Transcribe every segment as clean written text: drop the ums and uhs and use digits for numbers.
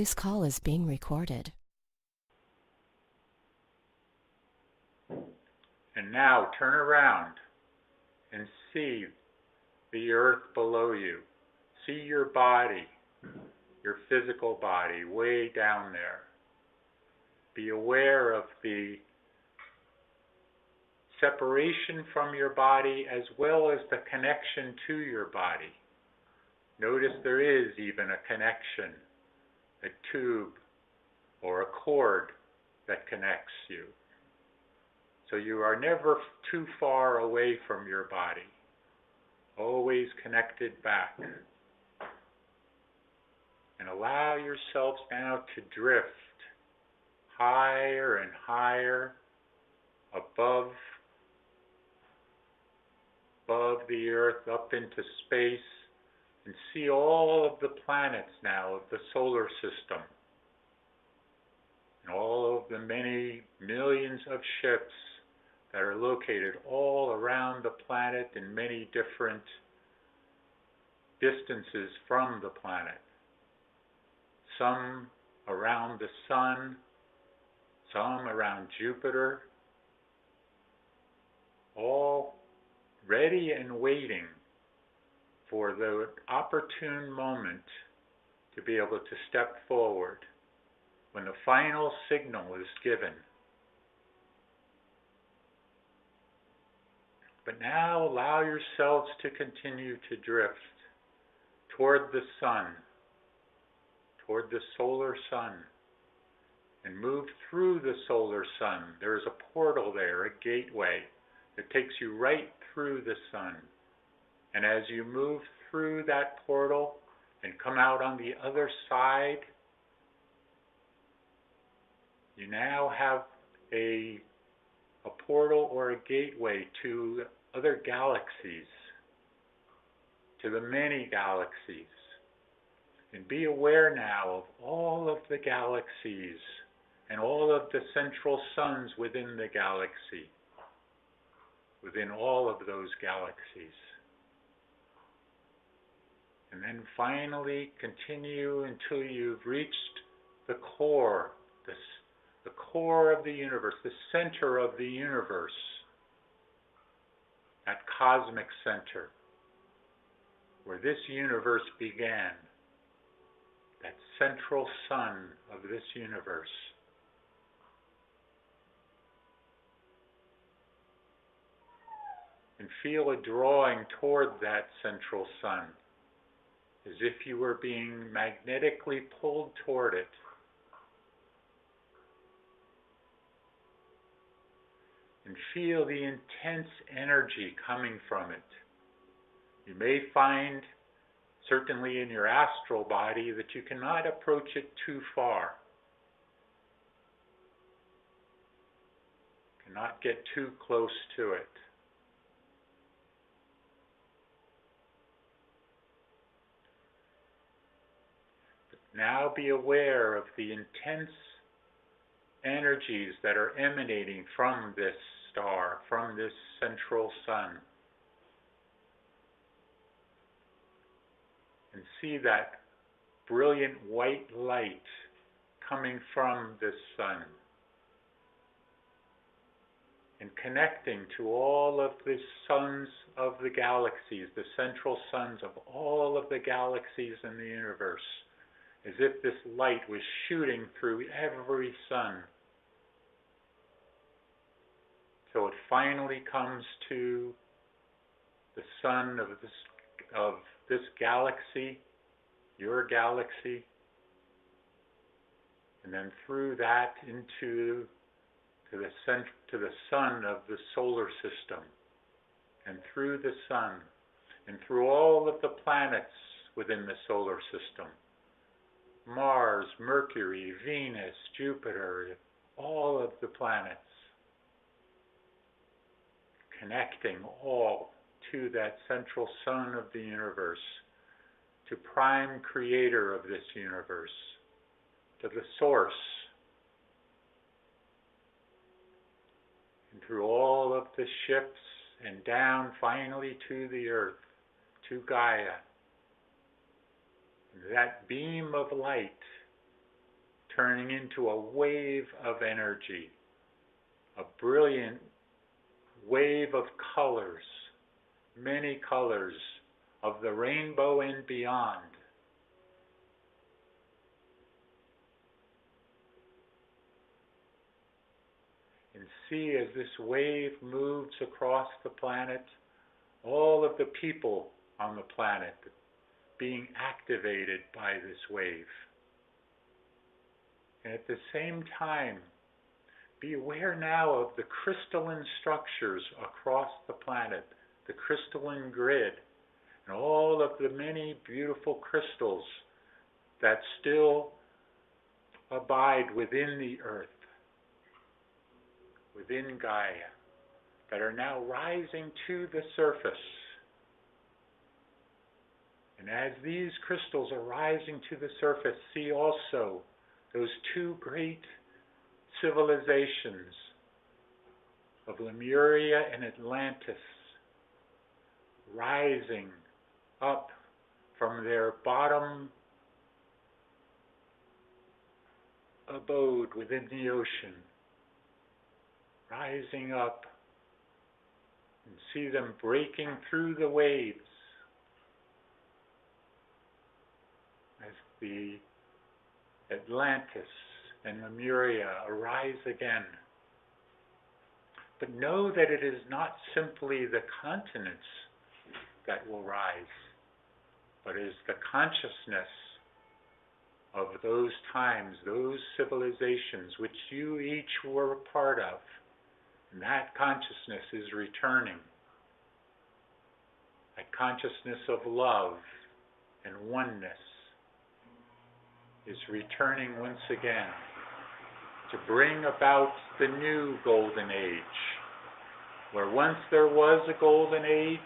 This call is being recorded. And now turn around and see the earth below you. See your body, your physical body, way down there. Be aware of the separation from your body as well as the connection to your body. Notice there is even a connection, a tube or a cord that connects you. So you are never too far away from your body, always connected back. And allow yourselves now to drift higher and higher above the earth, up into space, and see all of the planets now of the solar system, and all of the many millions of ships that are located all around the planet in many different distances from the planet. Some around the sun, some around Jupiter, all ready and waiting for the opportune moment to be able to step forward when the final signal is given. But now allow yourselves to continue to drift toward the sun, toward the solar sun, and move through the solar sun. There is a portal there, a gateway, that takes you right through the sun. And as you move through that portal and come out on the other side, you now have a portal or a gateway to other galaxies, to the many galaxies. And be aware now of all of the galaxies and all of the central suns within the galaxy, within all of those galaxies. And then finally continue until you've reached the core, the core of the universe, the center of the universe, that cosmic center where this universe began, that central sun of this universe. And feel a drawing toward that central sun, as if you were being magnetically pulled toward it. And feel the intense energy coming from it. You may find, certainly in your astral body, that you cannot approach it too far. Cannot get too close to it. Now be aware of the intense energies that are emanating from this star, from this central sun. And see that brilliant white light coming from this sun and connecting to all of the suns of the galaxies, the central suns of all of the galaxies in the universe, as if this light was shooting through every sun. So it finally comes to the sun of this galaxy, your galaxy, and then through that into the sun of the solar system, and through the sun, and through all of the planets within the solar system. Mars, Mercury, Venus, Jupiter, all of the planets, connecting all to that central sun of the universe, to prime creator of this universe, to the source, and through all of the ships and down finally to the earth, to Gaia. That beam of light turning into a wave of energy, a brilliant wave of colors, many colors of the rainbow and beyond. And see as this wave moves across the planet, all of the people on the planet being activated by this wave. And at the same time, be aware now of the crystalline structures across the planet, the crystalline grid, and all of the many beautiful crystals that still abide within the earth, within Gaia, that are now rising to the surface. And as these crystals are rising to the surface, see also those two great civilizations of Lemuria and Atlantis rising up from their bottom abode within the ocean, rising up, and see them breaking through the waves as the Atlantis and Lemuria arise again. But know that it is not simply the continents that will rise, but it is the consciousness of those times, those civilizations which you each were a part of. And that consciousness is returning. That consciousness of love and oneness is returning once again to bring about the new golden age. Where once there was a golden age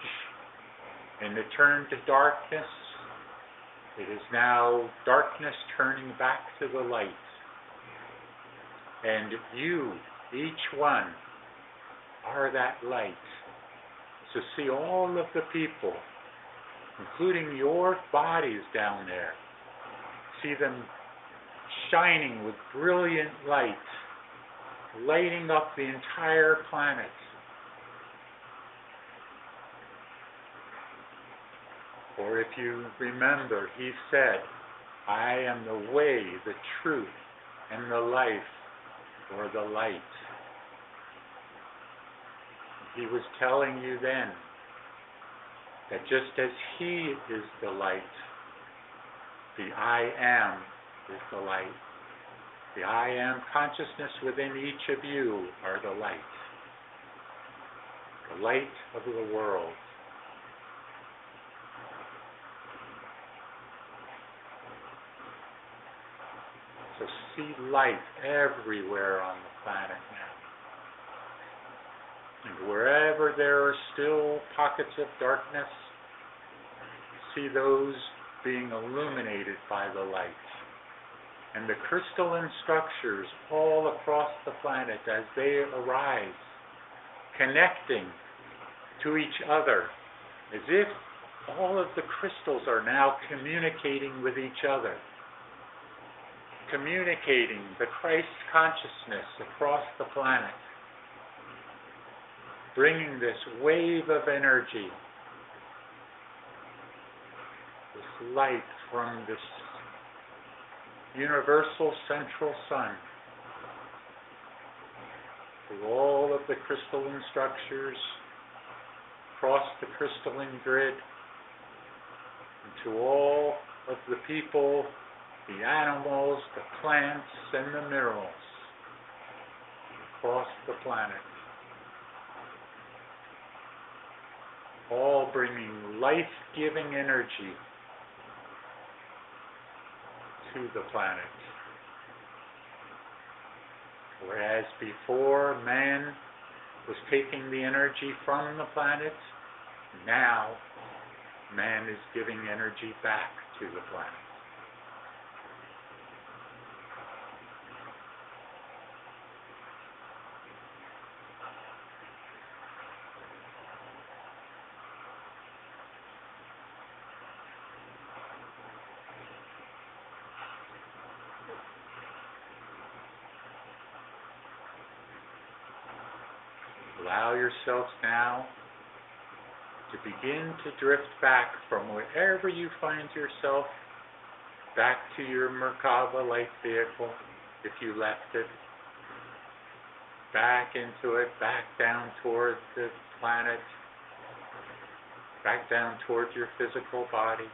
and it turned to darkness, it is now darkness turning back to the light. And you, each one, are that light. So see all of the people, including your bodies down there, see them shining with brilliant light, lighting up the entire planet. For if you remember, he said, I am the way, the truth, and the life, or the light. He was telling you then that just as he is the light, the I am is the light. The I am consciousness within each of you are the light. The light of the world. So see light everywhere on the planet now. And wherever there are still pockets of darkness, see those being illuminated by the light. And the crystalline structures all across the planet as they arise, connecting to each other, as if all of the crystals are now communicating with each other, communicating the Christ consciousness across the planet, bringing this wave of energy, this light from this universal central sun through all of the crystalline structures, across the crystalline grid, into all of the people, the animals, the plants, and the minerals across the planet. All bringing life-giving energy to the planet. Whereas before man was taking the energy from the planet, now man is giving energy back to the planet. Allow yourselves now to begin to drift back from wherever you find yourself, back to your Merkaba light vehicle, if you left it, back into it, back down toward the planet, back down toward your physical body.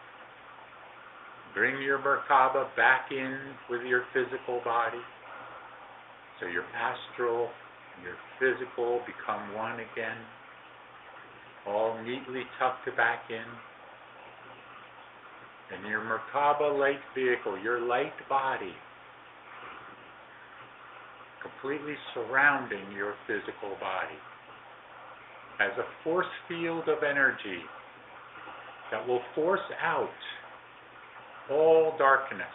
Bring your Merkaba back in with your physical body, so your astral and your physical become one again, all neatly tucked back in. And your Merkaba light vehicle, your light body, completely surrounding your physical body, as a force field of energy that will force out all darkness,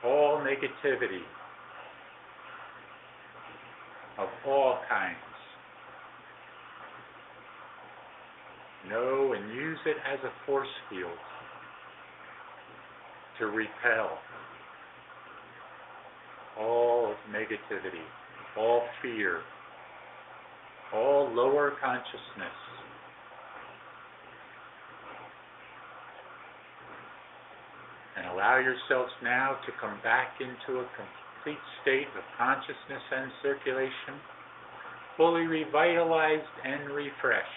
all negativity of all kinds. Know and use it as a force field to repel all negativity, all fear, all lower consciousness. And allow yourselves now to come back into a complete state of consciousness and circulation, fully revitalized and refreshed.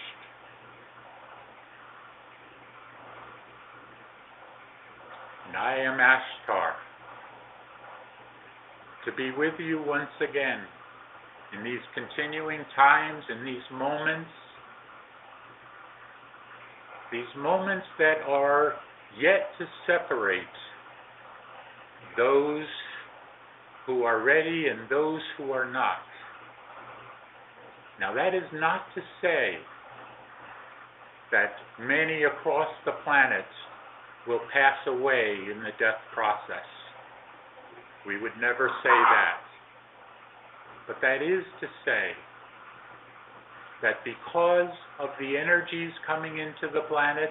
And I am Ashtar, to be with you once again in these continuing times, in these moments that are yet to separate those who are ready and those who are not. Now, that is not to say that many across the planet will pass away in the death process. We would never say that. But that is to say that because of the energies coming into the planet,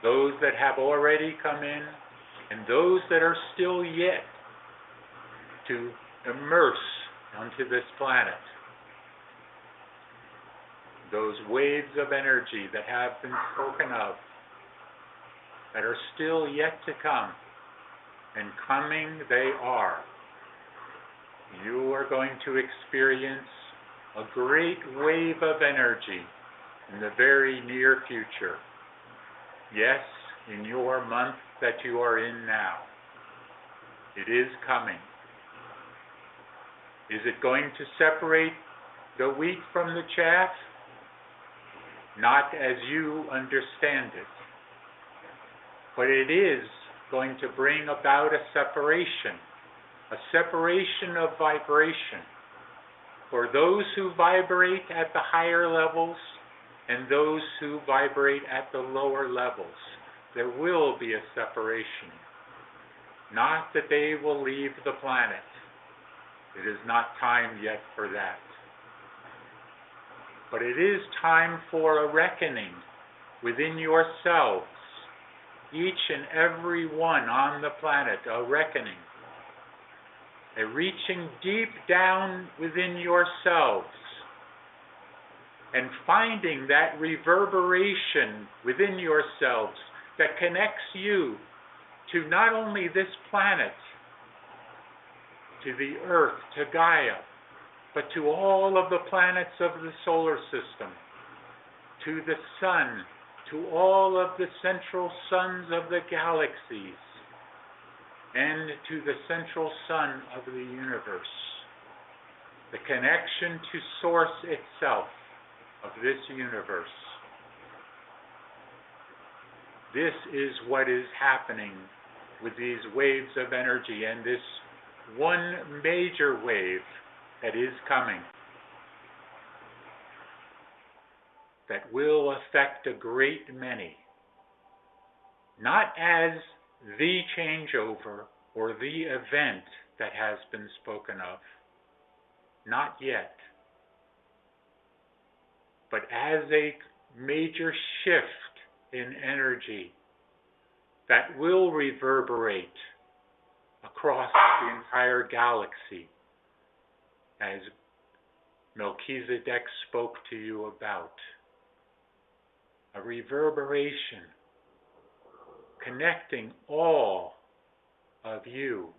those that have already come in, and those that are still yet to immerse onto this planet, those waves of energy that have been spoken of, that are still yet to come, and coming they are, you are going to experience a great wave of energy in the very near future. Yes, in your month that you are in now. It is coming. Is it going to separate the wheat from the chaff? Not as you understand it. But it is going to bring about a separation of vibration for those who vibrate at the higher levels and those who vibrate at the lower levels. There will be a separation. Not that they will leave the planet. It is not time yet for that. But it is time for a reckoning within yourselves, each and every one on the planet, a reckoning, a reaching deep down within yourselves and finding that reverberation within yourselves that connects you to not only this planet, to the earth, to Gaia, but to all of the planets of the solar system, to the sun, to all of the central suns of the galaxies, and to the central sun of the universe. The connection to source itself of this universe. This is what is happening with these waves of energy, and this one major wave that is coming that will affect a great many, not as the changeover or the event that has been spoken of, not yet, but as a major shift in energy that will reverberate across the entire galaxy as Melchizedek spoke to you about. A reverberation connecting all of you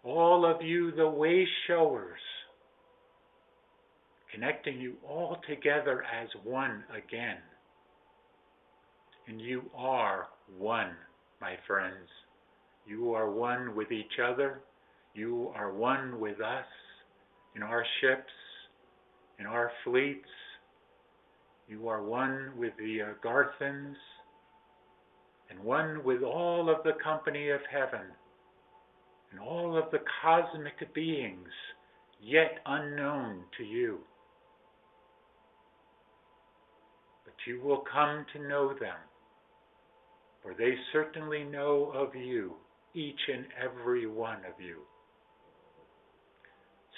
the way showers, connecting you all together as one again. And you are one, my friends. You are one with each other. You are one with us in our ships, in our fleets. You are one with the Garthans, and one with all of the company of heaven, and all of the cosmic beings yet unknown to you. But you will come to know them, for they certainly know of you, each and every one of you.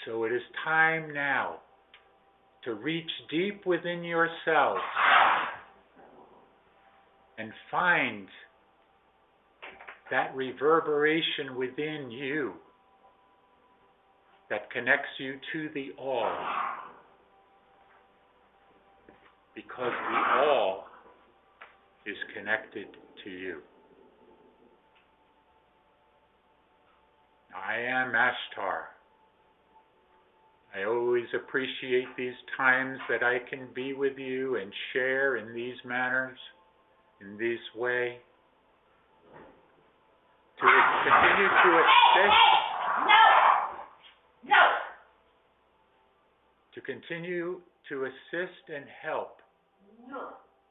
So it is time now to reach deep within yourselves and find that reverberation within you that connects you to the all. Because the all is connected to you. I am Ashtar. I always appreciate these times that I can be with you and share in these manners, in this way, to continue to assist. To continue to assist and help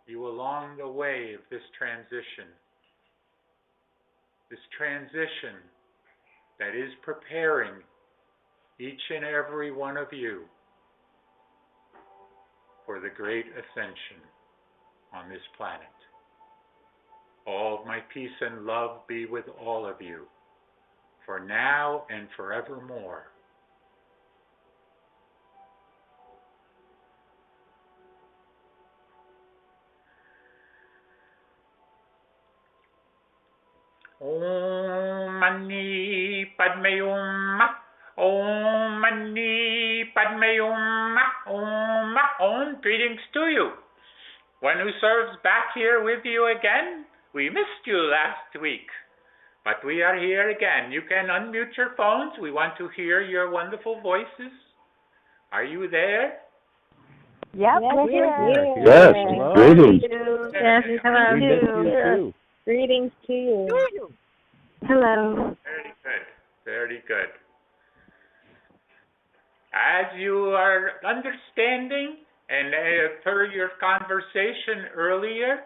you along the way of this transition. This transition that is preparing each and every one of you for the great ascension on this planet. All of my peace and love be with all of you, for now and forevermore. Om Mani Padme Hum. Om Mani Padme Hum. Om. Om. Greetings to you. One who serves back here with you again. We missed you last week, but we are here again. You can unmute your phones. We want to hear your wonderful voices. Are you there? Yep, we're here. Yes, Hello. greetings. Yes, hello. We missed you too. Greetings to you. Hello. Very good. Very good. As you are understanding, and per your conversation earlier,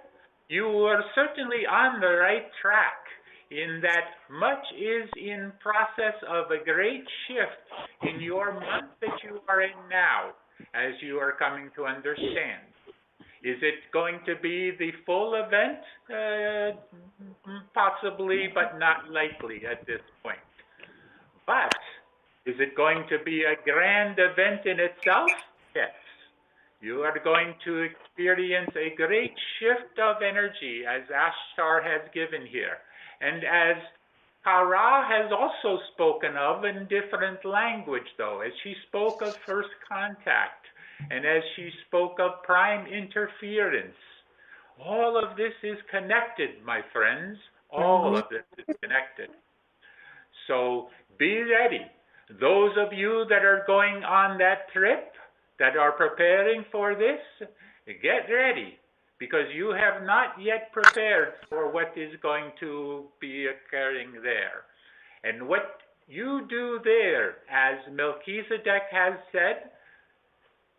you are certainly on the right track in that much is in process of a great shift in your month that you are in now, as you are coming to understand. Is it going to be the full event? Possibly, but not likely at this point. But is it going to be a grand event in itself? Yes. You are going to experience a great shift of energy, as Ashtar has given here. And as Kara has also spoken of in different language, though, as she spoke of first contact, and as she spoke of prime interference. All of this is connected, my friends. All of this is connected. So be ready. Those of you that are going on that trip, that are preparing for this, get ready, because you have not yet prepared for what is going to be occurring there. And what you do there, as Melchizedek has said,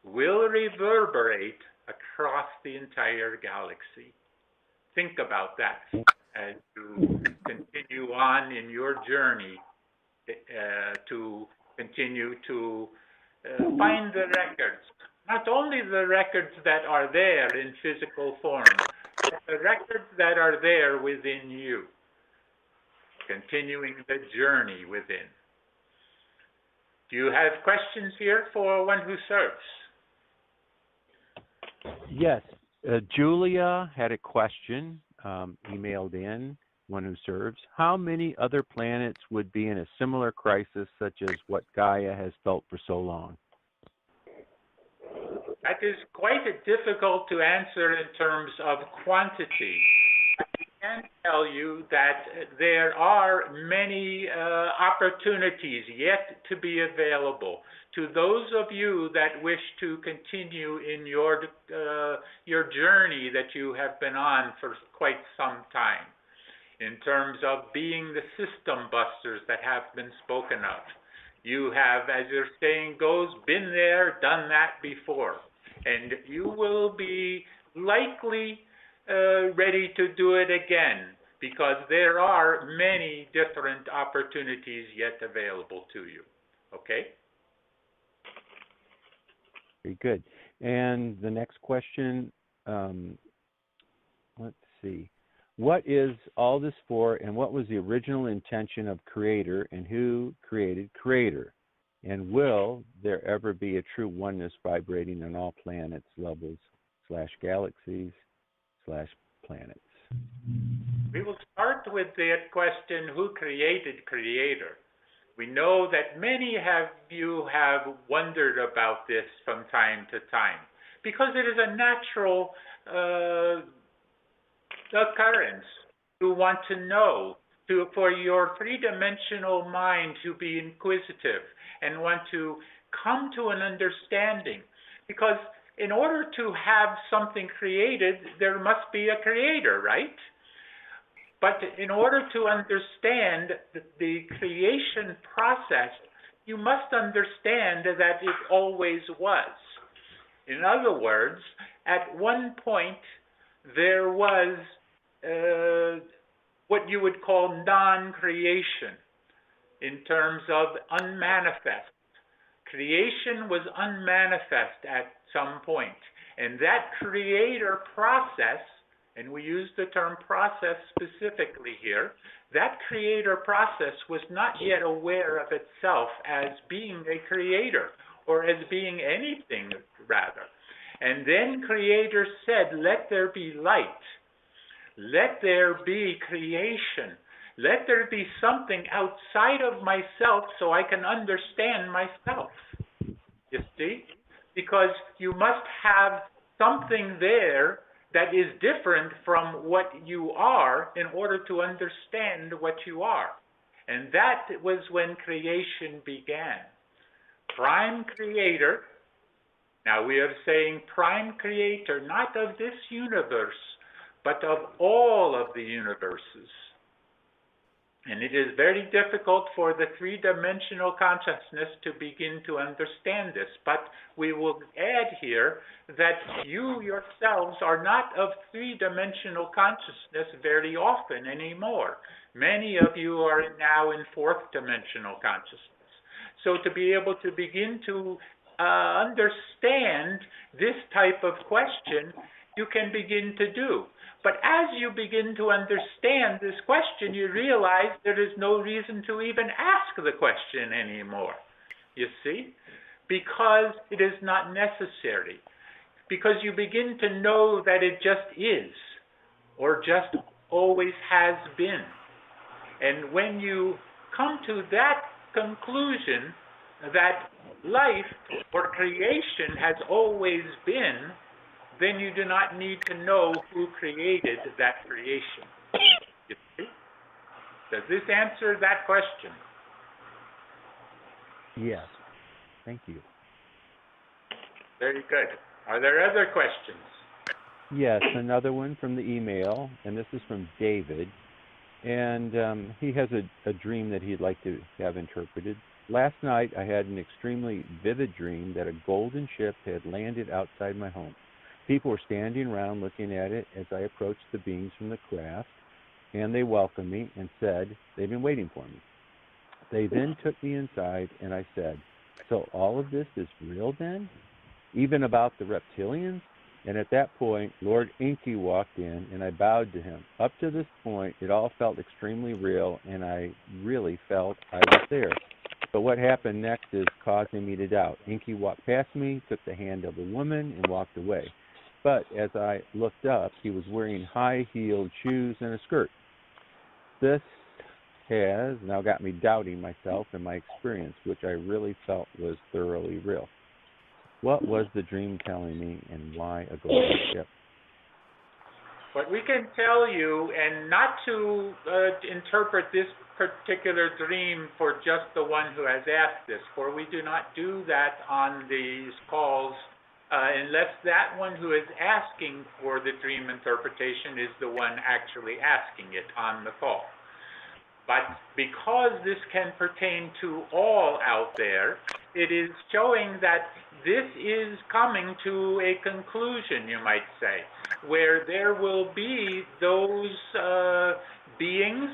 will reverberate across the entire galaxy. Think about that as you continue on in your journey to continue to find the records. Not only the records that are there in physical form, but the records that are there within you. Continuing the journey within. Do you have questions here for one who serves? Yes, Julia had a question, emailed in, one who serves. How many other planets would be in a similar crisis such as what Gaia has felt for so long? That is quite difficult to answer in terms of quantity. I can tell you that there are many opportunities yet to be available to those of you that wish to continue in your journey that you have been on for quite some time, in terms of being the system busters that have been spoken of. You have, as your saying goes, been there, done that before, and you will be likely ready to do it again, because there are many different opportunities yet available to you. Okay? Very good. And the next question, let's see. What is all this for, and what was the original intention of Creator, and who created Creator? And will there ever be a true oneness vibrating on all planets, levels, / galaxies / planets? We will start with that question, who created Creator? We know that many of you have wondered about this from time to time, because it is a natural occurrence to want to know, for your three-dimensional mind to be inquisitive and want to come to an understanding. Because in order to have something created, there must be a creator, right? But in order to understand the creation process, you must understand that it always was. In other words, at one point, there was what you would call non-creation in terms of unmanifest. Creation was unmanifest at some point, and that creator process, and we use the term process specifically here, that creator process was not yet aware of itself as being a creator, or as being anything, rather. And then Creator said, let there be light. Let there be creation. Let there be something outside of myself so I can understand myself. You see? Because you must have something there that is different from what you are in order to understand what you are. And that was when creation began. Prime Creator. Now we are saying prime creator, not of this universe, but of all of the universes. And it is very difficult for the three-dimensional consciousness to begin to understand this. But we will add here that you yourselves are not of three-dimensional consciousness very often anymore. Many of you are now in fourth-dimensional consciousness. So to be able to begin to understand this type of question, you can begin to do. But as you begin to understand this question, you realize there is no reason to even ask the question anymore. You see? Because it is not necessary. Because you begin to know that it just is, or just always has been. And when you come to that conclusion, that life or creation has always been, then you do not need to know who created that creation. You see? Does this answer that question? Yes. Thank you. Very good. Are there other questions? Yes, another one from the email, and this is from David. And he has a dream that he'd like to have interpreted. Last night, I had an extremely vivid dream that a golden ship had landed outside my home. People were standing around looking at it as I approached the beings from the craft, and they welcomed me and said they'd been waiting for me. They then took me inside, and I said, so all of this is real then? Even about the reptilians? And at that point, Lord Inky walked in, and I bowed to him. Up to this point, it all felt extremely real, and I really felt I was there. But what happened next is causing me to doubt. Inky walked past me, took the hand of a woman, and walked away. But as I looked up, he was wearing high-heeled shoes and a skirt. This has now got me doubting myself and my experience, which I really felt was thoroughly real. What was the dream telling me, and why a golden ship? What we can tell you, and not to interpret this particular dream for just the one who has asked this, for we do not do that on these calls unless that one who is asking for the dream interpretation is the one actually asking it on the call. But because this can pertain to all out there, it is showing that this is coming to a conclusion, you might say, where there will be those beings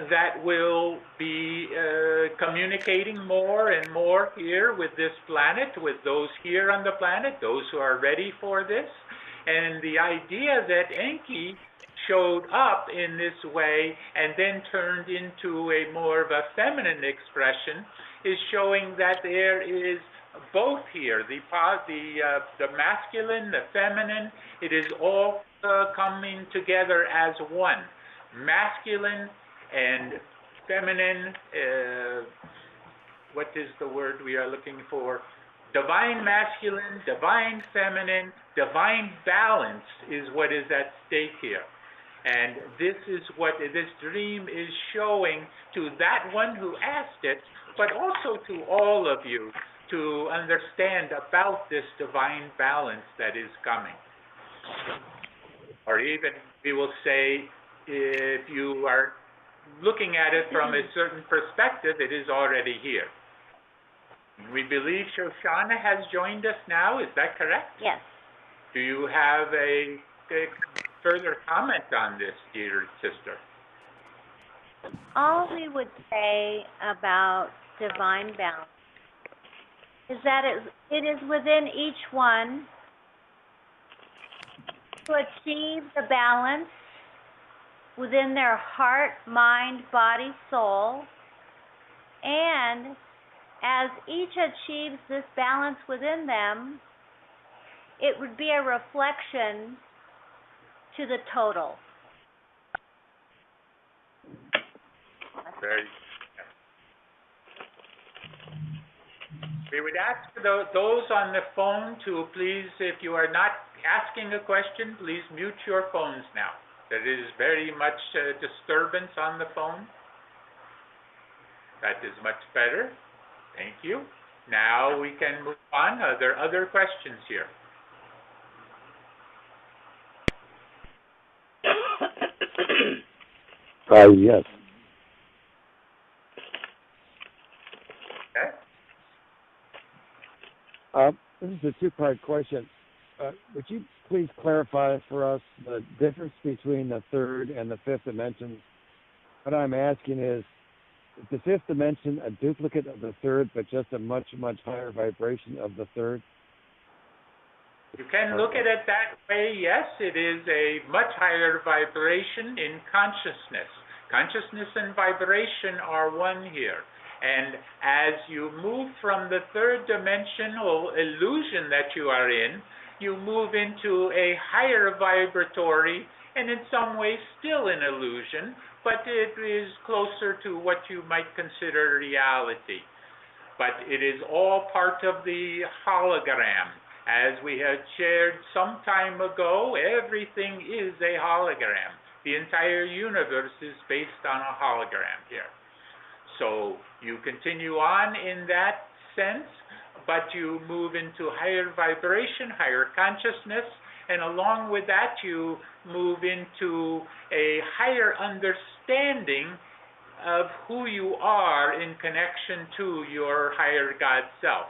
that will be communicating more and more here with this planet, with those here on the planet, those who are ready for this. And the idea that Enki showed up in this way and then turned into a more of a feminine expression is showing that there is both here, the masculine, the feminine, it is all coming together as one. Masculine and feminine, what is the word we are looking for? Divine masculine, divine feminine, divine balance is what is at stake here. And this is what this dream is showing to that one who asked it, but also to all of you to understand about this divine balance that is coming. Or even, we will say, if you are looking at it from a certain perspective, it is already here. We believe Shoshanna has joined us now, is that correct? Yes. Do you have a further comment on this, dear sister? All we would say about divine balance is that it is within each one to achieve the balance within their heart, mind, body, soul, and as each achieves this balance within them, it would be a reflection to the total. Very. We would ask those on the phone to please, if you are not asking a question, please mute your phones now. There is very much disturbance on the phone. That is much better. Thank you. Now we can move on. Are there other questions here? Yes. Okay. This is a two-part question. Would you please clarify for us the difference between the third and the fifth dimensions? What I'm asking is the fifth dimension a duplicate of the third, but just a much, much higher vibration of the third? You can look at it that way, yes. It is a much higher vibration in consciousness. Consciousness and vibration are one here. And as you move from the third dimensional illusion that you are in, you move into a higher vibratory and in some ways still an illusion, but it is closer to what you might consider reality. But it is all part of the hologram. As we had shared some time ago, everything is a hologram. The entire universe is based on a hologram here. So you continue on in that sense, but you move into higher vibration, higher consciousness, and along with that you move into a higher understanding of who you are in connection to your higher God self,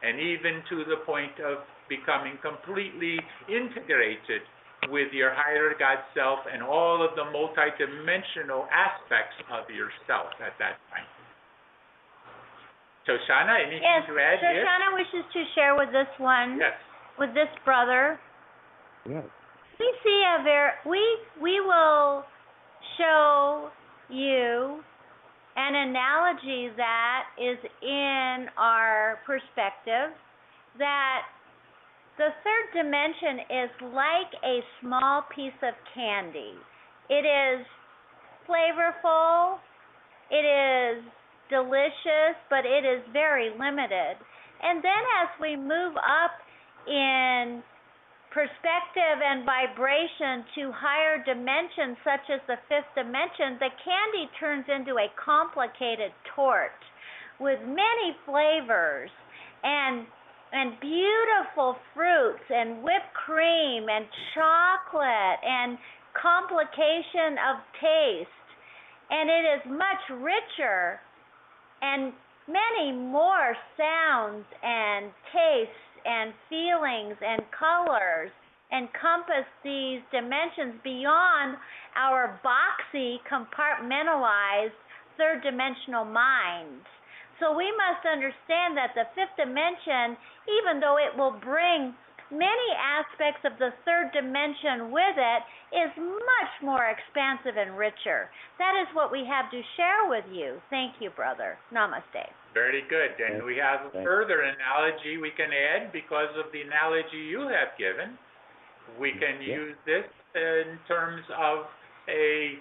and even to the point of becoming completely integrated with your higher God self and all of the multidimensional aspects of yourself at that time. Shoshanna, anything to add here? Yes, Shoshanna wishes to share with this one, Yes. with this brother. Yes. We see we will show you an analogy that is in our perspective, that the third dimension is like a small piece of candy. It is flavorful, it is delicious, but it is very limited. And then as we move up in perspective and vibration to higher dimensions such as the fifth dimension, the candy turns into a complicated torte with many flavors and beautiful fruits and whipped cream and chocolate and complication of taste. And it is much richer, and many more sounds and tastes and feelings and colors encompass these dimensions beyond our boxy, compartmentalized, third-dimensional mind. So we must understand that the fifth dimension, even though it will bring many aspects of the third dimension with it, is much more expansive and richer. That is what we have to share with you. Thank you, brother. Namaste. Very good. And we have a further analogy we can add because of the analogy you have given. We can use this in terms of a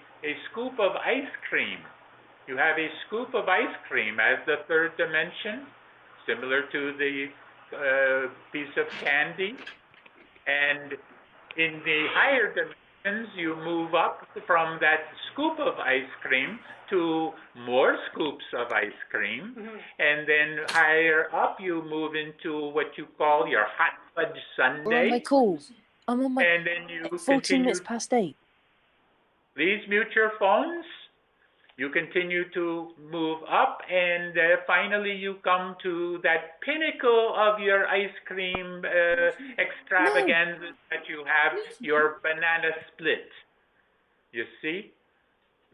scoop of ice cream. You have a scoop of ice cream as the third dimension, similar to the piece of candy. And in the higher dimensions, you move up from that scoop of ice cream to more scoops of ice cream. And then higher up, you move into what you call your hot fudge sundae. We're on my call. I'm on my And then you 14 continue. minutes past 8. Please mute your phones. You continue to move up, and finally you come to that pinnacle of your ice cream extravaganza that you have, your banana split. You see?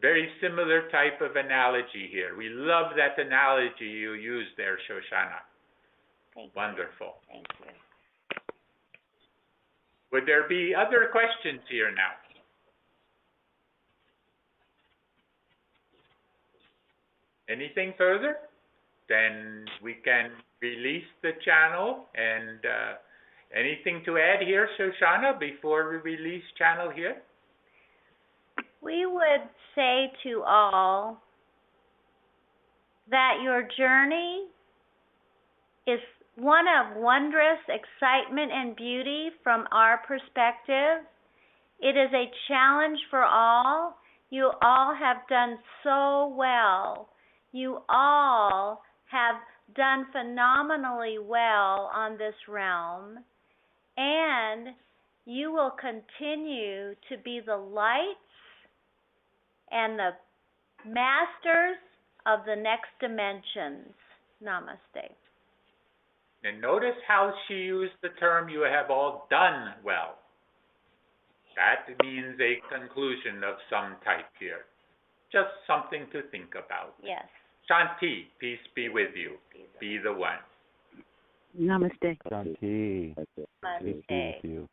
Very similar type of analogy here. We love that analogy you used there, Shoshana. Thank you. Wonderful. Thank you. Would there be other questions here now? Anything further? Then we can release the channel. And anything to add here, Shoshana, before we release channel here? We would say to all that your journey is one of wondrous excitement and beauty from our perspective. It is a challenge for all. You all have done so well. You all have done phenomenally well on this realm, and you will continue to be the lights and the masters of the next dimensions. Namaste. And notice how she used the term, you have all done well. That means a conclusion of some type here. Just something to think about. Yes. Shanti, peace be with you. Be the one. Namaste. Shanti. Namaste. Peace be with you.